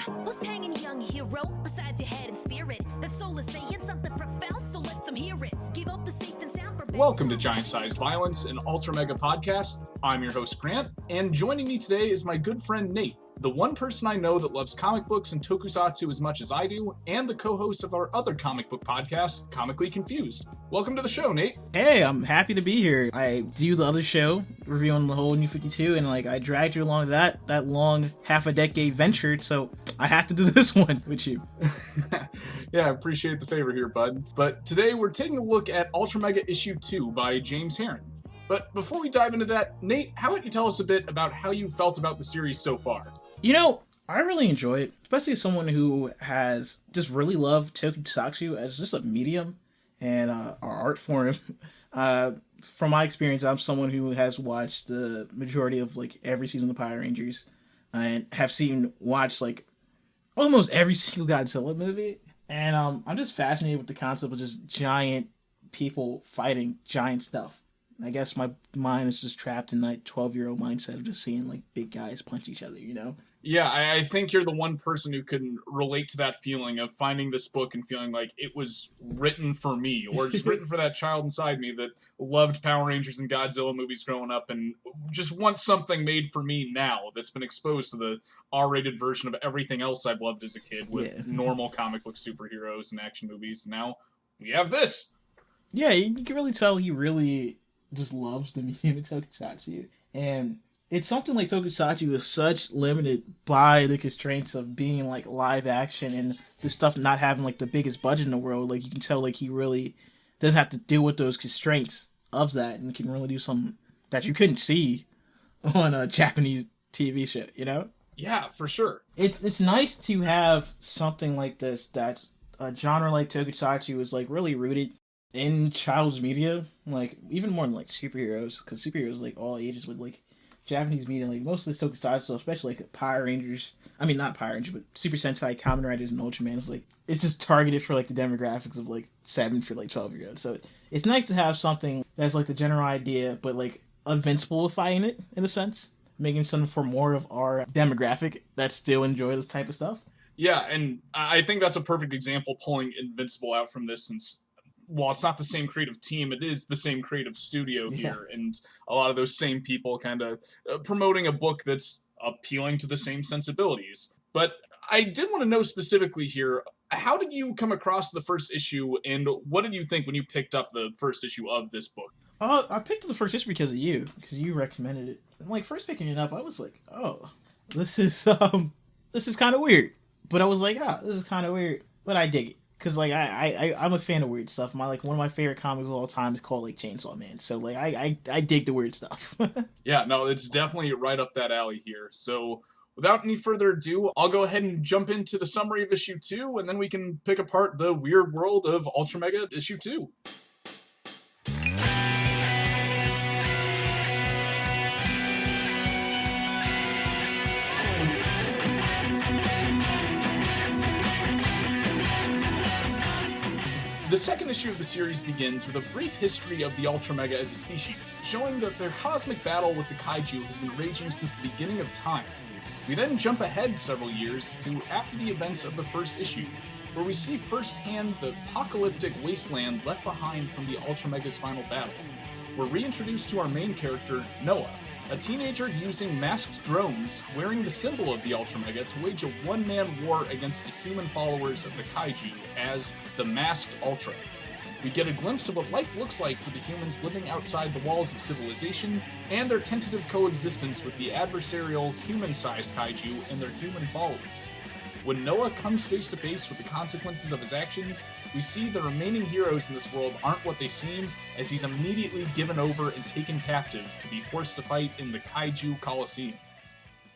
Who's hanging, young hero, beside your head and spirit? That soul is saying something profound, so let them hear it. Give up the safe and sound. Welcome to Giant-Sized Violence, an UltraMega podcast. I'm your host, Grant, and joining me today is my good friend, Nate, the one person I know that loves comic books and tokusatsu as much as I do, and the co-host of our other comic book podcast, Comically Confused. Welcome to the show, Nate. Hey, I'm happy to be here. I do the other show, reviewing the whole New 52, and I dragged you along that long half-a-decade venture, so I have to do this one with you. Yeah, I appreciate the favor here, bud. But today we're taking a look at UltraMega Issue 2 by James Herron. But before we dive into that, Nate, how about you tell us a bit about how you felt about the series so far? You know, I really enjoy it, especially as someone who has just really loved tokusatsu as just a medium and our art form. From my experience, I'm someone who has watched the majority of every season of Power Rangers and have watched almost every single Godzilla movie. And I'm just fascinated with the concept of just giant people fighting giant stuff. I guess my mind is just trapped in that 12-year-old mindset of just seeing big guys punch each other, you know? Yeah, I think you're the one person who can relate to that feeling of finding this book and feeling like it was written for me, or just written for that child inside me that loved Power Rangers and Godzilla movies growing up and just wants something made for me now that's been exposed to the R-rated version of everything else I've loved as a kid with normal comic book superheroes and action movies. And now we have this. Yeah, you can really tell he really just loves the medium of tokusatsu, and it's something like tokusatsu is such limited by the constraints of being live action and this stuff not having the biggest budget in the world. You can tell he really doesn't have to deal with those constraints of that and can really do something that you couldn't see on a Japanese TV show, you know? Yeah, for sure. It's nice to have something like this that's a genre like tokusatsu is really rooted in child's media, even more than superheroes, because superheroes all ages with Japanese media, most of this tokusatsu, especially Power Rangers. I mean, not Power Rangers, but Super Sentai, Kamen Riders, and Ultraman is it's just targeted for the demographics of 7 for 12-year-olds. So it's nice to have something that's the general idea, but invincibleifying it in a sense, making something for more of our demographic that still enjoy this type of stuff. Yeah, and I think that's a perfect example, pulling Invincible out from this, since while it's not the same creative team, it is the same creative studio here, and a lot of those same people kind of promoting a book that's appealing to the same sensibilities. But I did want to know specifically here, how did you come across the first issue, and what did you think when you picked up the first issue of this book? I picked up the first issue because you recommended it. And first picking it up, I was oh, this is kind of weird. But I was this is kind of weird, but I dig it. Because, I'm a fan of weird stuff. One of my favorite comics of all time is called, Chainsaw Man. So, I dig the weird stuff. Yeah, no, it's definitely right up that alley here. So, without any further ado, I'll go ahead and jump into the summary of Issue 2, and then we can pick apart the weird world of UltraMega Issue 2. The second issue of the series begins with a brief history of the UltraMega as a species, showing that their cosmic battle with the kaiju has been raging since the beginning of time. We then jump ahead several years to after the events of the first issue, where we see firsthand the apocalyptic wasteland left behind from the UltraMega's final battle. We're reintroduced to our main character, Noah, a teenager using masked drones wearing the symbol of the UltraMega to wage a one-man war against the human followers of the kaiju as the Masked Ultra. We get a glimpse of what life looks like for the humans living outside the walls of civilization, and their tentative coexistence with the adversarial human-sized kaiju and their human followers. When Noah comes face to face with the consequences of his actions, we see the remaining heroes in this world aren't what they seem, as he's immediately given over and taken captive to be forced to fight in the Kaiju Coliseum.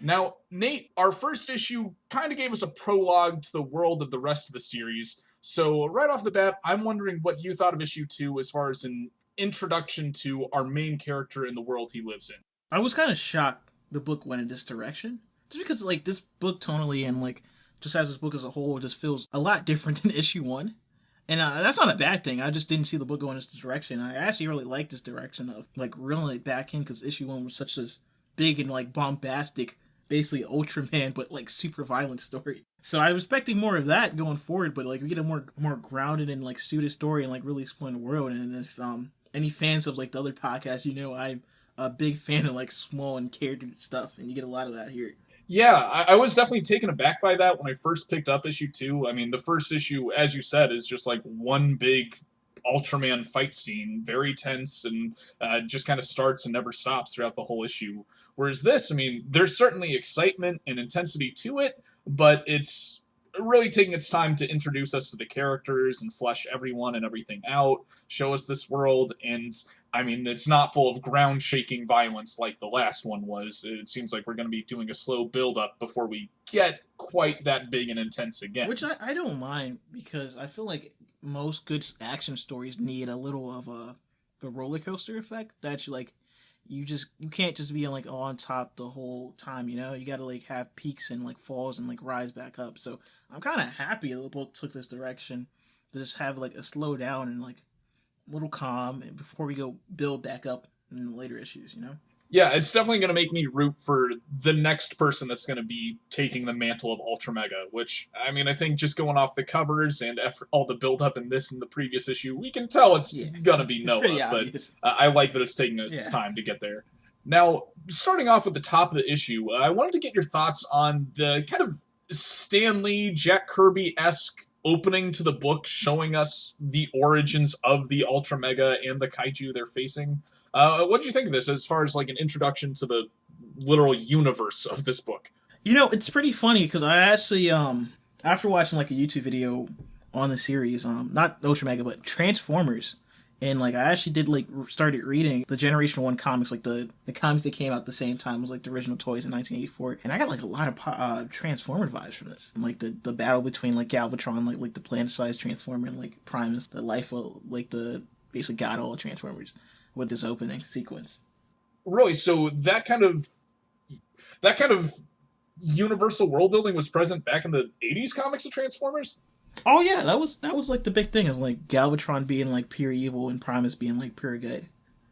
Now, Nate, our first issue kind of gave us a prologue to the world of the rest of the series, so right off the bat, I'm wondering what you thought of issue 2 as far as an introduction to our main character in the world he lives in. I was kind of shocked the book went in this direction, just because this book tonally and just as this book as a whole just feels a lot different than issue 1. And that's not a bad thing. I just didn't see the book going in this direction. I actually really like this direction of reeling it back in, because issue 1 was such a big and bombastic, basically Ultraman, but super violent story. So I was expecting more of that going forward, but like we get a more grounded and like suited story and like really exploring the world. And if any fans of like the other podcasts, I'm a big fan of like small and character stuff, and you get a lot of that here. Yeah, I was definitely taken aback by that when I first picked up issue 2. I mean, the first issue, as you said, is just like one big Ultraman fight scene, very tense, and just kind of starts and never stops throughout the whole issue. Whereas this, I mean, there's certainly excitement and intensity to it, but it's really taking its time to introduce us to the characters and flesh everyone and everything out, show us this world, and I mean, it's not full of ground-shaking violence like the last one was. It seems like we're going to be doing a slow build-up before we get quite that big and intense again. Which I don't mind, because I feel like most good action stories need a little of the roller coaster effect that you can't just be like on top the whole time, you gotta like have peaks and like falls and like rise back up. So I'm kind of happy the book took this direction to just have like a slow down and like a little calm and before we go build back up in the later issues. Yeah, it's definitely going to make me root for the next person that's going to be taking the mantle of UltraMega, which, I mean, I think just going off the covers and after all the build-up in this and the previous issue, we can tell it's going to be Noah, but I like that it's taking its time to get there. Now, starting off with the top of the issue, I wanted to get your thoughts on the kind of Stan Lee, Jack Kirby-esque opening to the book, showing us the origins of the Ultramega and the kaiju they're facing. What do you think of this as far as like an introduction to the literal universe of this book? It's pretty funny because I actually, after watching like a YouTube video on the series, not UltraMega, but Transformers, and like I actually did like started reading the Generation 1 comics, like the comics that came out at the same time was like the original toys in 1984, and I got like a lot of Transformer vibes from this, and, like the battle between like Galvatron, like the planet-sized Transformer, and like Primus, the life of like the basically god all Transformers, with this opening sequence. Really, so that kind of universal world building was present back in the 80s comics of Transformers? Oh yeah, that was like the big thing of like Galvatron being like pure evil and Primus being like pure good,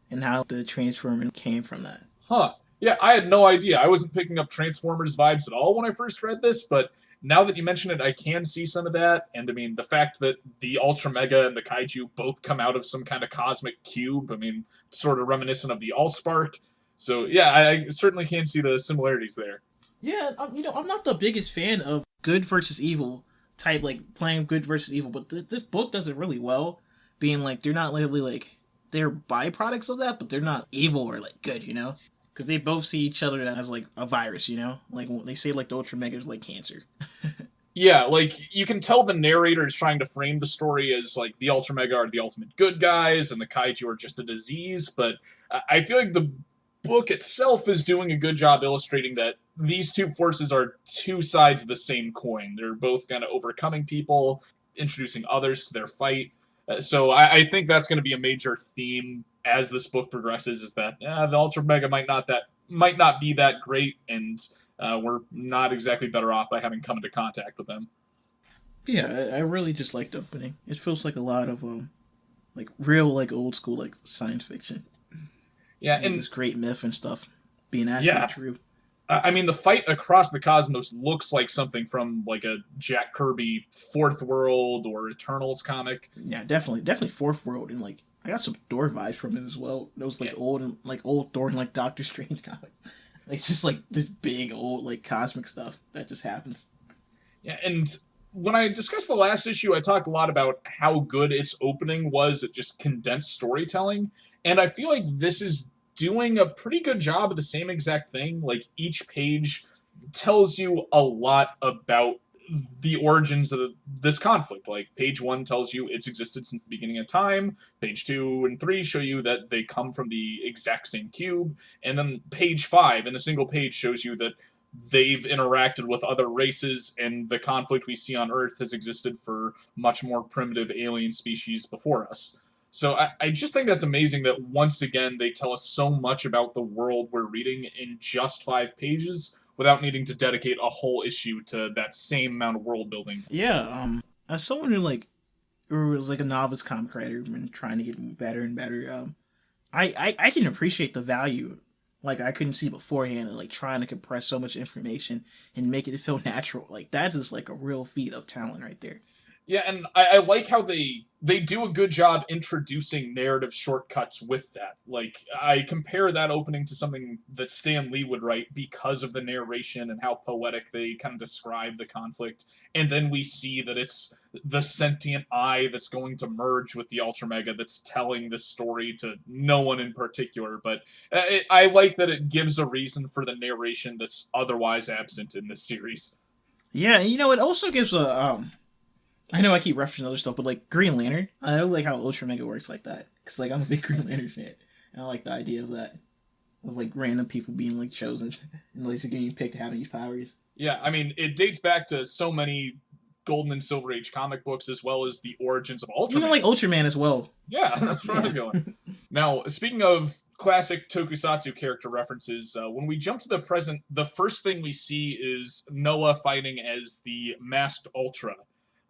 and how the Transformer came from that. Huh. Yeah, I had no idea. I wasn't picking up Transformers vibes at all when I first read this, but now that you mention it, I can see some of that. And I mean, the fact that the Ultramega and the Kaiju both come out of some kind of cosmic cube, I mean, sort of reminiscent of the Allspark. So yeah, I certainly can see the similarities there. Yeah, I'm not the biggest fan of good versus evil type, like playing good versus evil, but this book does it really well, being like they're not literally like they're byproducts of that, but they're not evil or like good, because they both see each other as like a virus, like when they say like the Ultramega is like cancer. Yeah, like you can tell the narrator is trying to frame the story as like the Ultramega are the ultimate good guys and the Kaiju are just a disease, but I feel like the book itself is doing a good job illustrating that these two forces are two sides of the same coin. They're both kind of overcoming people, introducing others to their fight. So I think that's going to be a major theme as this book progresses, is that the Ultramega might not be that great, and we're not exactly better off by having come into contact with them. Yeah, I really just liked the opening. It feels like a lot of like real like old school like science fiction. Yeah, and this great myth and stuff being actually true. I mean, the fight across the cosmos looks like something from like a Jack Kirby Fourth World or Eternals comic. Yeah, definitely Fourth World, and like I got some Thor vibes from it as well. Those like old Thor and like Doctor Strange comics. Like, it's just like this big old like cosmic stuff that just happens. Yeah, and when I discussed the last issue, I talked a lot about how good its opening was at just condensed storytelling, and I feel like this is doing a pretty good job of the same exact thing. Like, each page tells you a lot about the origins of this conflict. Like, page 1 tells you it's existed since the beginning of time. Page 2 and 3 show you that they come from the exact same cube. And then page 5, in a single page, shows you that they've interacted with other races, and the conflict we see on Earth has existed for much more primitive alien species before us. So I just think that's amazing that once again they tell us so much about the world we're reading in just 5 pages without needing to dedicate a whole issue to that same amount of world building. Yeah, as someone who was like a novice comic writer and trying to get better and better, I can appreciate the value like I couldn't see beforehand, and like trying to compress so much information and make it feel natural. Like that is like a real feat of talent right there. Yeah, and I like how they do a good job introducing narrative shortcuts with that. Like, I compare that opening to something that Stan Lee would write because of the narration and how poetic they kind of describe the conflict. And then we see that it's the sentient eye that's going to merge with the UltraMega that's telling this story to no one in particular. But I like that it gives a reason for the narration that's otherwise absent in this series. Yeah, and it also gives a I know I keep referencing other stuff, but like Green Lantern, I know like how UltraMega works like that. Cause like I'm a big Green Lantern fan, and I like the idea of that. Of like random people being like chosen and like getting picked to have these powers. Yeah, I mean it dates back to so many Golden and Silver Age comic books, as well as the origins of Ultraman. Even like Ultraman as well. Yeah, that's where I was going. Now, speaking of classic tokusatsu character references, when we jump to the present, the first thing we see is Noah fighting as the Masked Ultra.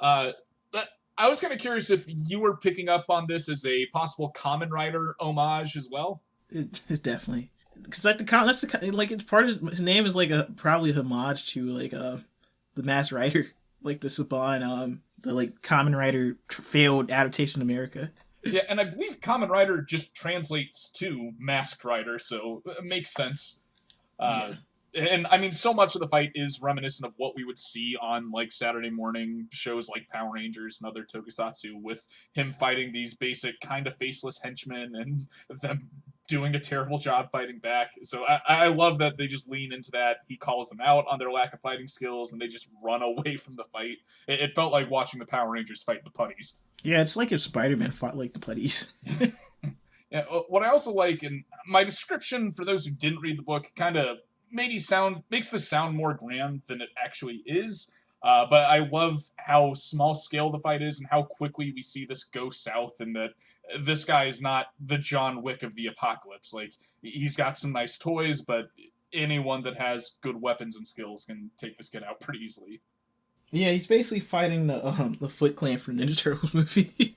I was kind of curious if you were picking up on this as a possible Kamen Rider homage as well. It's definitely because like that's the like it's part of his name is like probably a homage to like the Masked Rider, like the Saban the like Kamen Rider failed adaptation in America. Yeah, and I believe Kamen Rider just translates to Masked Rider, so it makes sense. Yeah. And I mean, so much of the fight is reminiscent of what we would see on like Saturday morning shows like Power Rangers and other tokusatsu, with him fighting these basic kind of faceless henchmen and them doing a terrible job fighting back. So I love that they just lean into that. He calls them out on their lack of fighting skills, and they just run away from the fight. It felt like watching the Power Rangers fight the putties. Yeah, it's like if Spider-Man fought like the putties. Yeah, what I also like, and my description for those who didn't read the book kind of makes this sound more grand than it actually is. But I love how small scale the fight is and how quickly we see this go south, and that this guy is not the John Wick of the apocalypse. Like, he's got some nice toys, but anyone that has good weapons and skills can take this kid out pretty easily. Yeah, he's basically fighting the Foot Clan from Ninja Turtles movie.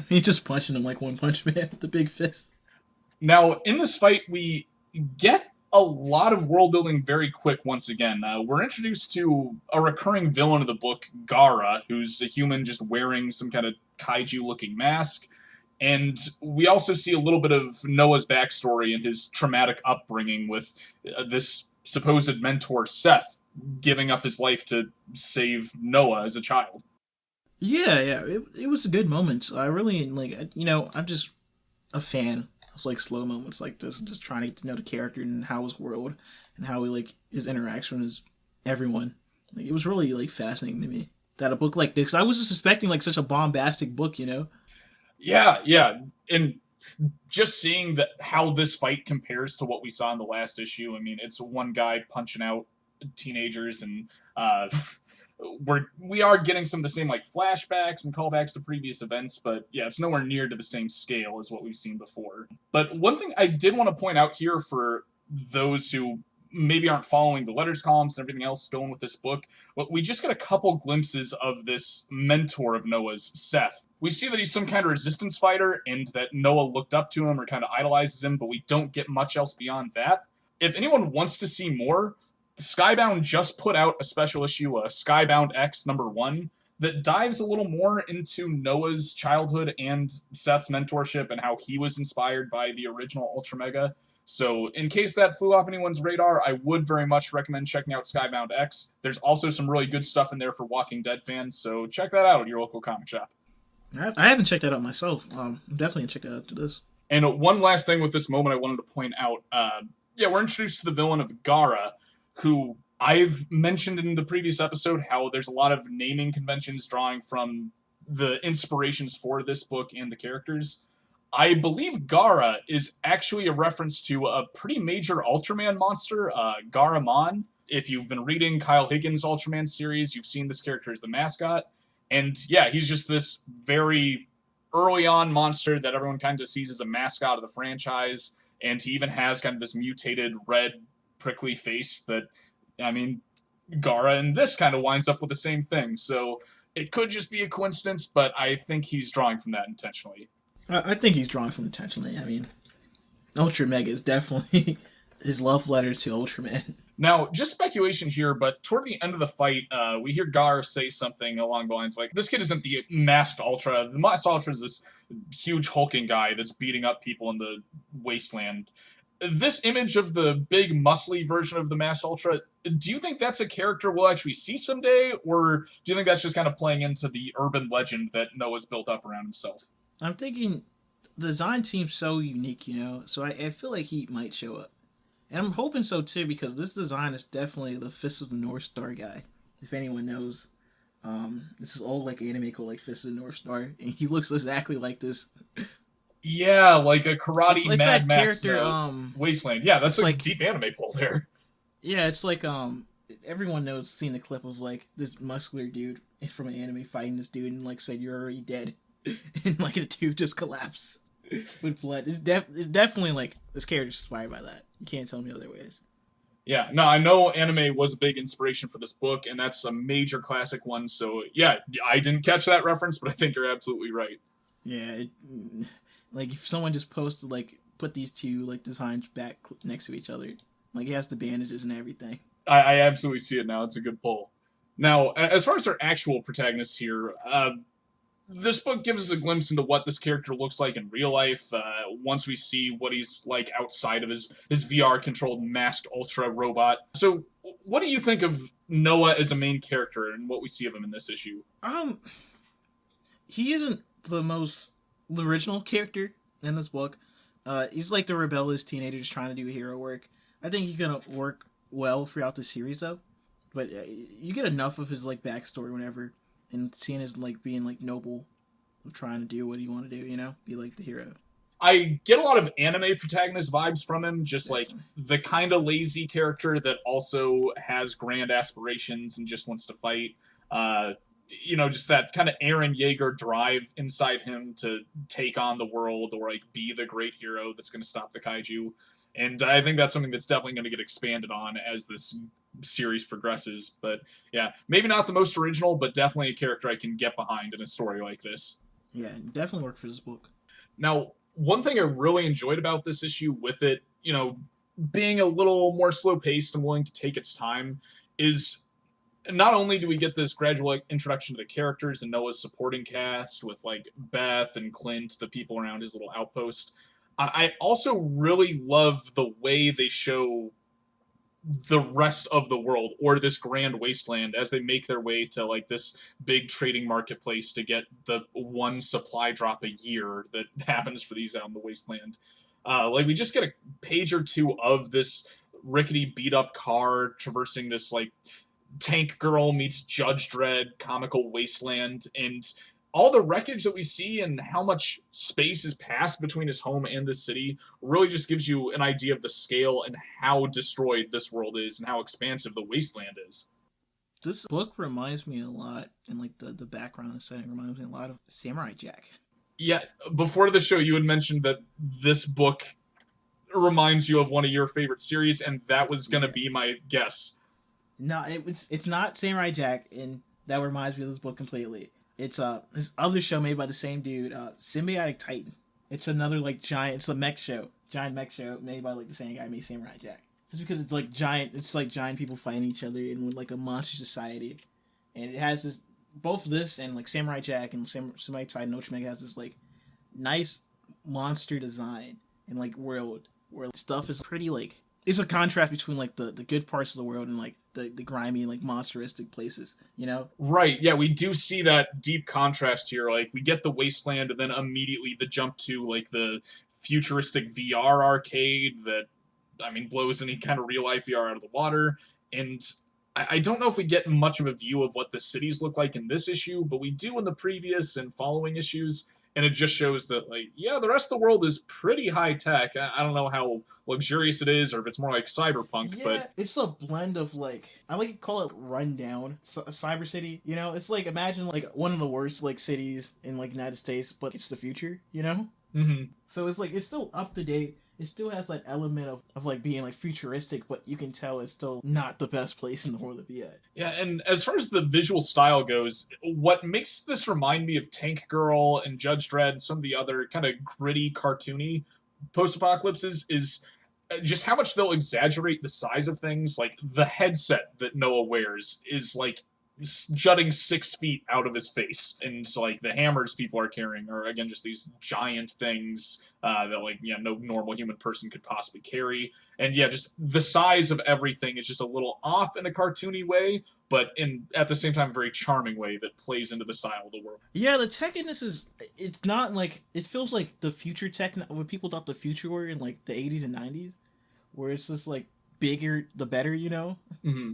He's just punching him like One Punch Man with the big fist. Now, in this fight, we get a lot of world building very quick once again. We're introduced to a recurring villain of the book, Gaara, who's a human just wearing some kind of kaiju-looking mask. And we also see a little bit of Noah's backstory and his traumatic upbringing with this supposed mentor, Seth, giving up his life to save Noah as a child. Yeah, it was a good moment. I really, like, I'm just a fan of, like, slow moments like this, just trying to get to know the character and how his world, and how he, like, his interaction with everyone. Like, it was really, like, fascinating to me that a book like this, I wasn't suspecting, like, such a bombastic book, Yeah, and just seeing how this fight compares to what we saw in the last issue. I mean, it's one guy punching out teenagers, and we are getting some of the same like flashbacks and callbacks to previous events, but yeah, it's nowhere near to the same scale as what we've seen before. But one thing I did want to point out here for those who maybe aren't following the letters columns and everything else going with this book, but we just got a couple glimpses of this mentor of Noah's, Seth. We see that he's some kind of resistance fighter and that Noah looked up to him or kind of idolizes him, but we don't get much else beyond that. If anyone wants to see more, Skybound just put out a special issue, Skybound X #1, that dives a little more into Noah's childhood and Seth's mentorship and how he was inspired by the original UltraMega. So in case that flew off anyone's radar, I would very much recommend checking out Skybound X. There's also some really good stuff in there for Walking Dead fans, so check that out at your local comic shop. I haven't checked that out myself. I'm definitely going to check that out after this. And one last thing with this moment I wanted to point out. We're introduced to the villain of Gaara, who I've mentioned in the previous episode how there's a lot of naming conventions drawing from the inspirations for this book and the characters. I believe Gaara is actually a reference to a pretty major Ultraman monster, Garamon. If you've been reading Kyle Higgins' Ultraman series, you've seen this character as the mascot. And yeah, he's just this very early on monster that everyone kind of sees as a mascot of the franchise. And he even has kind of this mutated red prickly face that, I mean, Gaara in this kind of winds up with the same thing. So it could just be a coincidence, but I think he's drawing from that intentionally. I think he's drawing from intentionally. I mean, UltraMega is definitely his love letter to Ultraman. Now, just speculation here, but toward the end of the fight, we hear Gar say something along the lines like, this kid isn't the masked Ultra. The masked Ultra is this huge hulking guy that's beating up people in the wasteland. This image of the big, muscly version of the masked Ultra, do you think that's a character we'll actually see someday, or do you think that's just kind of playing into the urban legend that Noah's built up around himself? I'm thinking the design seems so unique, so I feel like he might show up. And I'm hoping so too, because this design is definitely the Fist of the North Star guy. If anyone knows, this is old anime called Fist of the North Star, and he looks exactly like this. Yeah, like a karate it's Mad that Max character, Wasteland. Yeah, that's a deep anime pull there. Yeah, it's like everyone knows, seen the clip of this muscular dude from an anime fighting this dude and said you're already dead, and the dude just collapsed with blood. It's definitely this character's inspired by that. You can't tell me otherwise. Yeah, no, I know anime was a big inspiration for this book, and that's a major classic one, so yeah, I didn't catch that reference, but I think you're absolutely right. Yeah, if someone just posted, put these two, designs back next to each other, he has the bandages and everything. I absolutely see it now. It's a good pull. Now, as far as our actual protagonists here, this book gives us a glimpse into what this character looks like in real life, once we see what he's like outside of his VR-controlled masked Ultra robot. So, what do you think of Noah as a main character and what we see of him in this issue? He isn't the original character in this book. He's the rebellious teenager just trying to do hero work. I think he's gonna work well throughout the series, though. But you get enough of his backstory whenever, and seeing his being noble, trying to do what you want to do, be the hero. I get a lot of anime protagonist vibes from him, just the kind of lazy character that also has grand aspirations and just wants to fight. Just that kind of Eren Yeager drive inside him to take on the world or be the great hero that's going to stop the kaiju. And I think that's something that's definitely going to get expanded on as this series progresses. But yeah, maybe not the most original, but definitely a character I can get behind in a story like this. Yeah, definitely work for this book. Now, one thing I really enjoyed about this issue with it, being a little more slow-paced and willing to take its time, is not only do we get this gradual introduction to the characters and Noah's supporting cast with Beth and Clint, the people around his little outpost, I also really love the way they show the rest of the world, or this grand wasteland, as they make their way to this big trading marketplace to get the one supply drop a year that happens for these out in the wasteland. We just get a page or two of this rickety beat up car traversing this Tank Girl meets Judge Dredd comical wasteland, and all the wreckage that we see and how much space is passed between his home and the city really just gives you an idea of the scale and how destroyed this world is and how expansive the wasteland is. This book reminds me a lot, and the background and setting reminds me a lot of Samurai Jack. Yeah, before the show you had mentioned that this book reminds you of one of your favorite series, and that was going to be my guess. No, it's not Samurai Jack, and that reminds me of this book completely. It's this other show made by the same dude, Symbiotic Titan. It's another giant. It's a mech show, giant mech show made by the same guy who made Samurai Jack. Just because it's giant. It's giant people fighting each other in a monster society, and it has this both this and Samurai Jack and Symbiotic Titan. UltraMega has this nice monster design and world where stuff is pretty it's a contrast between the good parts of the world and the grimy monsteristic places, Right, yeah, we do see that deep contrast here. We get the wasteland and then immediately the jump to the futuristic VR arcade that blows any kind of real life VR out of the water. And I don't know if we get much of a view of what the cities look like in this issue, but we do in the previous and following issues. And it just shows that, the rest of the world is pretty high-tech. I don't know how luxurious it is, or if it's more like cyberpunk, but... it's a blend of, I like to call it rundown cyber city, It's imagine, one of the worst, cities in, United States, but it's the future, Mm-hmm. So it's still up to date. It still has that element of being futuristic, but you can tell it's still not the best place in the world to be at. Yeah, and as far as the visual style goes, what makes this remind me of Tank Girl and Judge Dredd and some of the other kind of gritty, cartoony post-apocalypses is just how much they'll exaggerate the size of things. Like the headset that Noah wears is like jutting 6 feet out of his face, and so like the hammers people are carrying are again just these giant things that like no normal human person could possibly carry. And yeah, just the size of everything is just a little off in a cartoony way, but in at the same time a very charming way that plays into the style of the world. Yeah, the tech in this it's not like, it feels like the future tech, what people thought the future were in like the 80s and 90s, where it's just like bigger the better, Mm-hmm.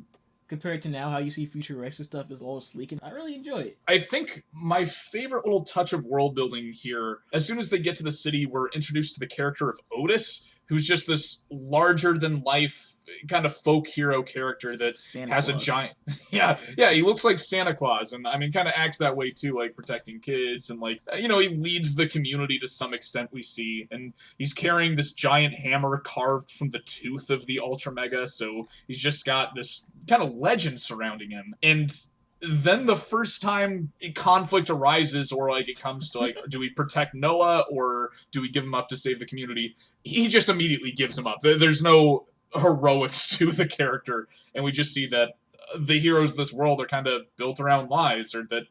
Compared to now, how you see futuristic stuff is all sleek, and I really enjoy it. I think my favorite little touch of world building here, as soon as they get to the city, we're introduced to the character of Otis, who's just this larger than life kind of folk hero character that Santa has Claus. a giant yeah, he looks like Santa Claus, and I mean kind of acts that way too, like protecting kids, and like he leads the community to some extent, we see, and he's carrying this giant hammer carved from the tooth of the UltraMega, so he's just got this kind of legend surrounding him. And then the first time conflict arises, or like it comes to like, do we protect Noah or do we give him up to save the community, he just immediately gives him up. There's no heroics to the character, and we just see that the heroes of this world are kind of built around lies, or that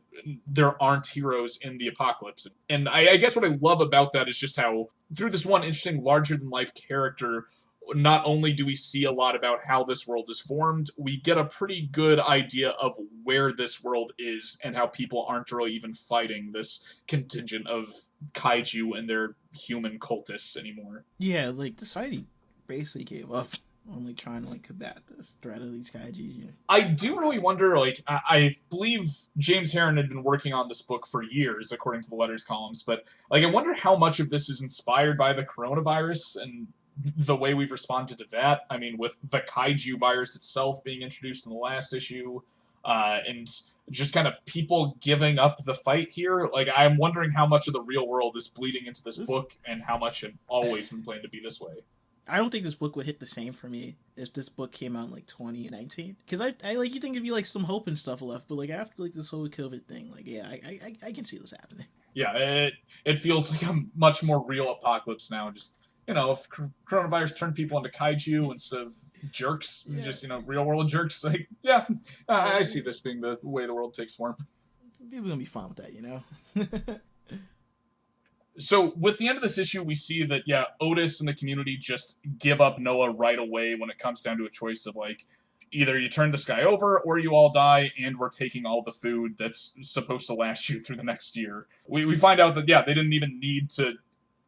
there aren't heroes in the apocalypse. And I guess what I love about that is just how through this one interesting larger than life character, not only do we see a lot about how this world is formed, we get a pretty good idea of where this world is and how people aren't really even fighting this contingent of kaiju and their human cultists anymore. Yeah, like society basically gave up on like trying to like combat this threat of these kaiju. I do really wonder, like, I believe James Herron had been working on this book for years, according to the letters columns, but like I wonder how much of this is inspired by the coronavirus and the way we've responded to that. I mean, with the kaiju virus itself being introduced in the last issue, and just kind of people giving up the fight here. Like, I'm wondering how much of the real world is bleeding into this book and how much had always been planned to be this way. I don't think this book would hit the same for me if this book came out in like 2019. Because I like, you think it'd be like some hope and stuff left, but like after like this whole COVID thing, like yeah, I can see this happening. Yeah, it feels like a much more real apocalypse now. Just if coronavirus turned people into kaiju instead of jerks, just real world jerks. Like I see this being the way the world takes form. People are gonna be fine with that, So with the end of this issue, we see that, Otis and the community just give up Noah right away when it comes down to a choice of, like, either you turn this guy over or you all die, and we're taking all the food that's supposed to last you through the next year. We find out that, they didn't even need to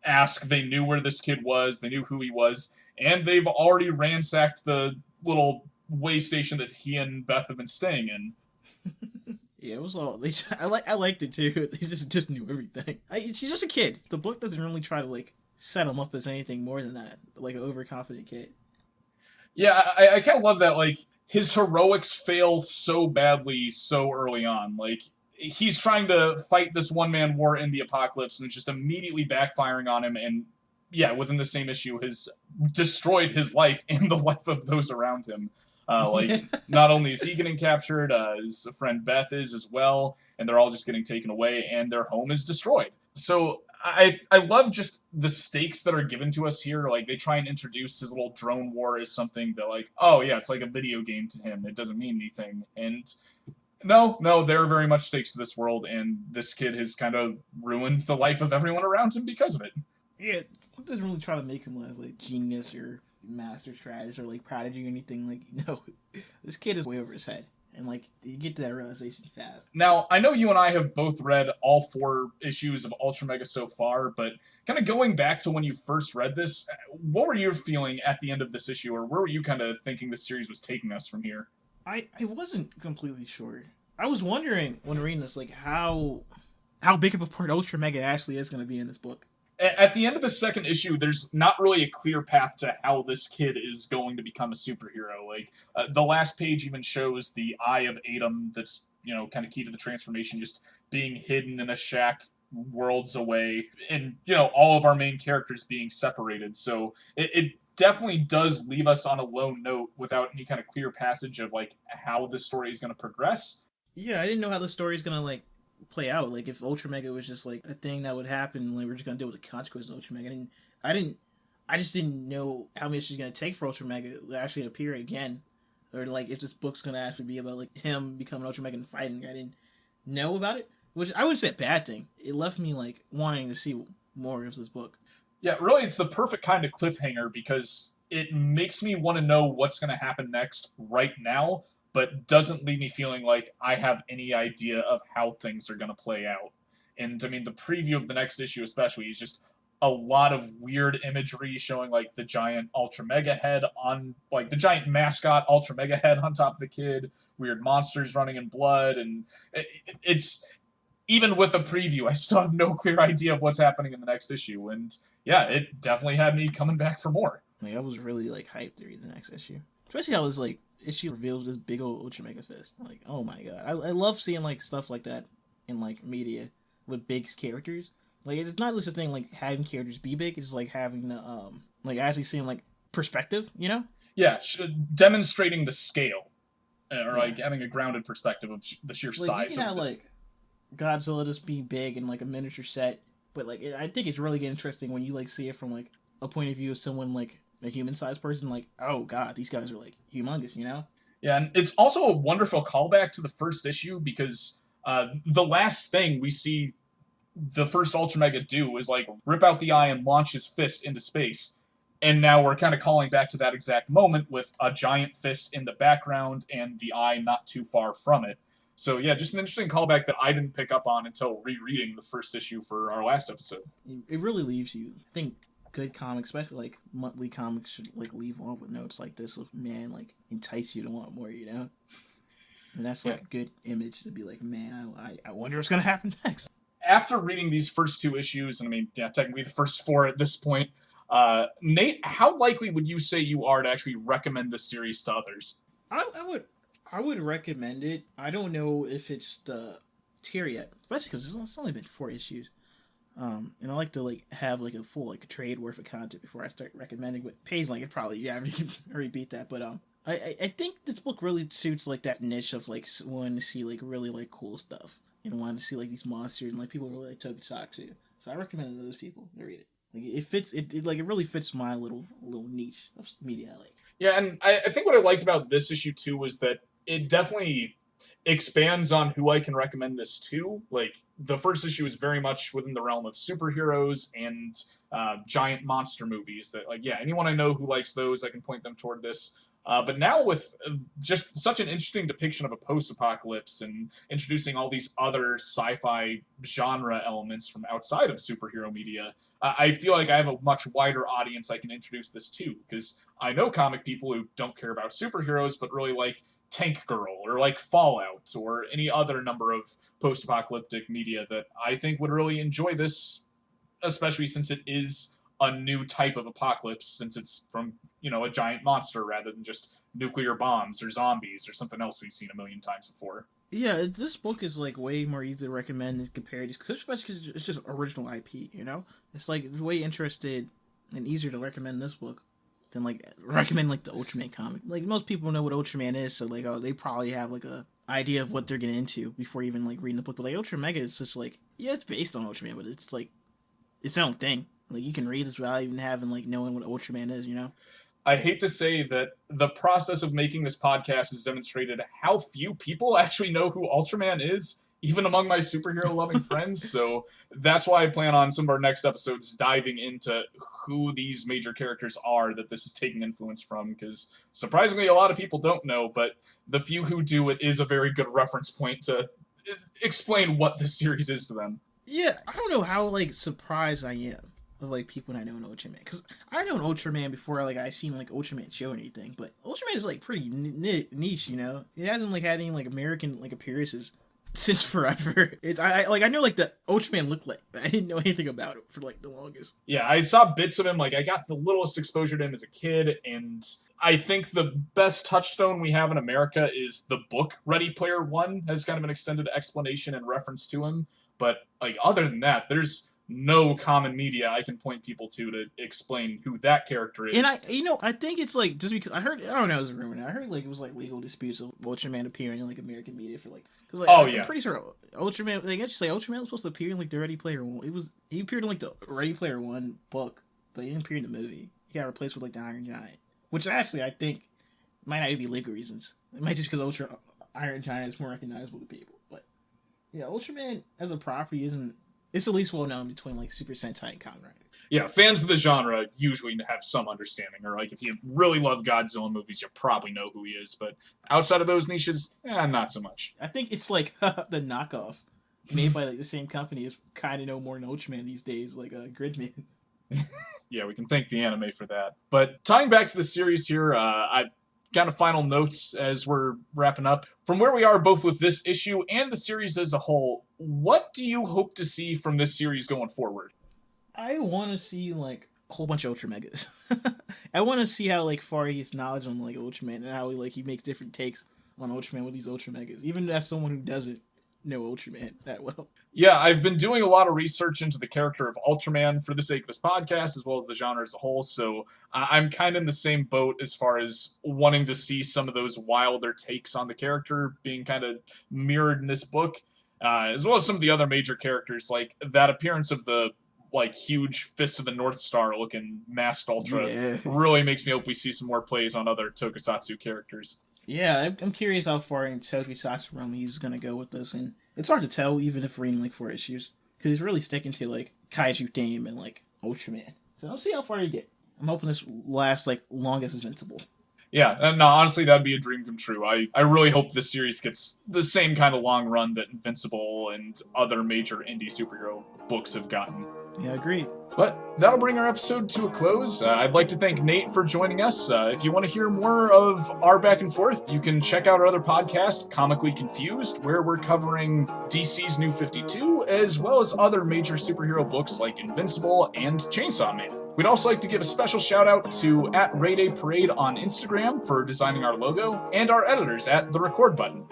ask. They knew where this kid was, they knew who he was, and they've already ransacked the little way station that he and Beth have been staying in. Yeah, it was all. I liked it too. They just knew everything. She's just a kid. The book doesn't really try to like set him up as anything more than that, like an overconfident kid. Yeah, I kind of love that. Like, his heroics fail so badly so early on. Like, he's trying to fight this one-man war in the apocalypse, and it's just immediately backfiring on him. And within the same issue, has destroyed his life and the life of those around him. Not only is he getting captured, his friend Beth is as well, and they're all just getting taken away, and their home is destroyed. So I love just the stakes that are given to us here. Like, they try and introduce his little drone war as something that, like, oh yeah, it's like a video game to him. It doesn't mean anything. And no, there are very much stakes to this world, and this kid has kind of ruined the life of everyone around him because of it. Yeah, it doesn't really try to make him as like genius or master strategist or like prodigy or anything. Like, this kid is way over his head, and like you get to that realization fast. Now, I know you and I have both read all 4 issues of UltraMega so far, but kind of going back to when you first read this, what were you feeling at the end of this issue, or where were you kind of thinking the series was taking us from here? I wasn't completely sure. I was wondering when reading this, like how big of a part UltraMega actually is going to be in this book. At the end of the second issue, there's not really a clear path to how this kid is going to become a superhero. Like, the last page even shows the Eye of Adam that's, kind of key to the transformation, just being hidden in a shack worlds away, and, all of our main characters being separated. So it definitely does leave us on a low note without any kind of clear passage of, like, how the story is going to progress. Yeah, I didn't know how the story is going to, like, play out. Like, if UltraMega was just like a thing that would happen, like we're just gonna deal with the consequences of UltraMega. I didn't I just didn't know how much it's gonna take for UltraMega to actually appear again, or like if this book's gonna actually be about like him becoming UltraMega and fighting. I didn't know about it, which I wouldn't say a bad thing. It left me like wanting to see more of this book. Yeah, really, it's the perfect kind of cliffhanger because it makes me want to know what's going to happen next right now, but doesn't leave me feeling like I have any idea of how things are going to play out. And I mean, the preview of the next issue, especially, is just a lot of weird imagery showing like the giant Ultra Mega head on, like the giant mascot Ultra Mega head on top of the kid, weird monsters running in blood, and it's. Even with a preview, I still have no clear idea of what's happening in the next issue, and yeah, it definitely had me coming back for more. Like I was really like hyped to read the next issue, especially how this like issue reveals this big old Ultra Mega fist. Like, oh my god, I love seeing like stuff like that in like media with big characters. Like it's not just a thing like having characters be big; it's like having the like actually seeing like perspective, you know? Yeah, demonstrating the scale, or like having a grounded perspective of the sheer like, size you of know, this. like Godzilla just be big in like a miniature set, but like I think it's really interesting when you like see it from like a point of view of someone like a human-sized person. Like, oh god, these guys are like humongous, you know? Yeah, and it's also a wonderful callback to the first issue because the last thing we see the first Ultra Mega do is like rip out the eye and launch his fist into space. And now we're kind of calling back to that exact moment with a giant fist in the background and the eye not too far from it. So yeah, just an interesting callback that I didn't pick up on until rereading the first issue for our last episode. It really leaves you. I think good comics, especially like monthly comics, should like leave off with notes like this of man, like entice you to want more, you know? And that's like a good image to be like, man, I wonder what's gonna happen next. After reading these first two issues, and I mean, yeah, technically the first four at this point, Nate, how likely would you say you are to actually recommend this series to others? I would recommend it. I don't know if it's the tier yet, especially because it's only been 4 issues. And I like to like have like a full like a trade worth of content before I start recommending. But Pay's like it probably you can already beat that. But I think this book really suits like that niche of like wanting to see like really like cool stuff and wanting to see like these monsters and like people really like Tokusatsu. So I recommend it to those people to read it. Like it fits it like it really fits my little niche of media I like. Yeah, and I think what I liked about this issue too was that it definitely expands on who I can recommend this to. Like, the first issue is very much within the realm of superheroes and giant monster movies that, like, yeah, anyone I know who likes those, I can point them toward this. But now with just such an interesting depiction of a post-apocalypse and introducing all these other sci-fi genre elements from outside of superhero media, I feel like I have a much wider audience I can introduce this to, because I know comic people who don't care about superheroes, but really like Tank Girl, or like Fallout, or any other number of post-apocalyptic media that I think would really enjoy this, especially since it is a new type of apocalypse, since it's from, you know, a giant monster rather than just nuclear bombs or zombies or something else we've seen a million times before. Yeah, this book is like way more easy to recommend compared to, especially because it's just original IP, you know? It's like way interested and easier to recommend this book than like recommend like the Ultraman comic. Like most people know what Ultraman is, so like they probably have like a idea of what they're getting into before even like reading the book. But like UltraMega is just like, yeah, it's based on Ultraman, but it's like its own thing. Like you can read this without even having like knowing what Ultraman is, you know? I hate to say that the process of making this podcast has demonstrated how few people actually know who Ultraman is, even among my superhero-loving friends, so that's why I plan on some of our next episodes diving into who these major characters are that this is taking influence from, because surprisingly a lot of people don't know, but the few who do, it is a very good reference point to explain what this series is to them. Yeah, I don't know how like surprised I am of like people I know in Ultraman, because I know Ultraman before like I seen like Ultraman show or anything, but Ultraman is like pretty niche, you know. It hasn't like had any like American like appearances since forever. I know like the Ultraman looked like, but I didn't know anything about it for like the longest. Yeah, I saw bits of him. Like I got the littlest exposure to him as a kid, and I think the best touchstone we have in America is the book Ready Player One has kind of an extended explanation and reference to him. But like other than that, there's no common media I can point people to explain who that character is. And I think it's like just because I don't know, it was a rumor now. I heard like it was like legal disputes of Ultraman appearing in like American media for like, because like I'm pretty sure Ultraman, like actually say Ultraman was supposed to appear in like the Ready Player One. He appeared in like the Ready Player One book but he didn't appear in the movie. He got replaced with like the Iron Giant, which actually I think might not even be legal reasons. It might just because Iron Giant is more recognizable to people. But yeah, Ultraman as a property it's the least well known between like Super Sentai and Kamen Rider. Yeah, fans of the genre usually have some understanding, or like if you really love Godzilla movies, you probably know who he is. But outside of those niches, not so much. I think it's like the knockoff made by like the same company is kind of no more than Ultraman these days, like Gridman. Yeah, we can thank the anime for that. But tying back to the series here, I kind of final notes as we're wrapping up. From where we are both with this issue and the series as a whole, what do you hope to see from this series going forward? I want to see like a whole bunch of UltraMegas. I want to see how like far he's knowledge on like Ultraman and how he makes different takes on Ultraman with these UltraMegas, even as someone who doesn't know Ultraman that well. Yeah, I've been doing a lot of research into the character of Ultraman for the sake of this podcast, as well as the genre as a whole, so I'm kind of in the same boat as far as wanting to see some of those wilder takes on the character being kind of mirrored in this book, as well as some of the other major characters, like that appearance of the huge Fist of the North Star looking masked Ultra really makes me hope we see some more plays on other Tokusatsu characters. Yeah, I'm curious how far in Tokusatsu realm he's gonna go with this, and it's hard to tell even if we're in like 4 issues, because he's really sticking to like Kaiju theme and like Ultraman. So I'll see how far you get. I'm hoping this lasts like long as Invincible. Yeah, and no, honestly, that'd be a dream come true. I really hope this series gets the same kind of long run that Invincible and other major indie superhero books have gotten. Yeah, agreed. But that'll bring our episode to a close. I'd like to thank Nate for joining us. If you want to hear more of our back and forth, you can check out our other podcast, Comically Confused, where we're covering DC's New 52, as well as other major superhero books like Invincible and Chainsaw Man. We'd also like to give a special shout out to @RayDayParade on Instagram for designing our logo, and our editors at The Record Button.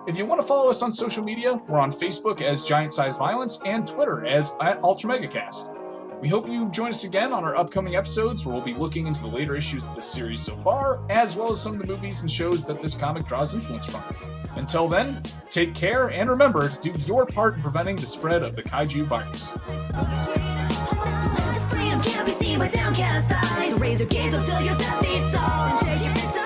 If you want to follow us on social media, we're on Facebook as Giant Size Violence and Twitter as @UltraMegaCast. We hope you join us again on our upcoming episodes, where we'll be looking into the later issues of this series so far, as well as some of the movies and shows that this comic draws influence from. Until then, take care, and remember to do your part in preventing the spread of the Kaiju virus. Freedom can't be seen by downcast eyes. So raise your gaze until your death beats on. And shake your fist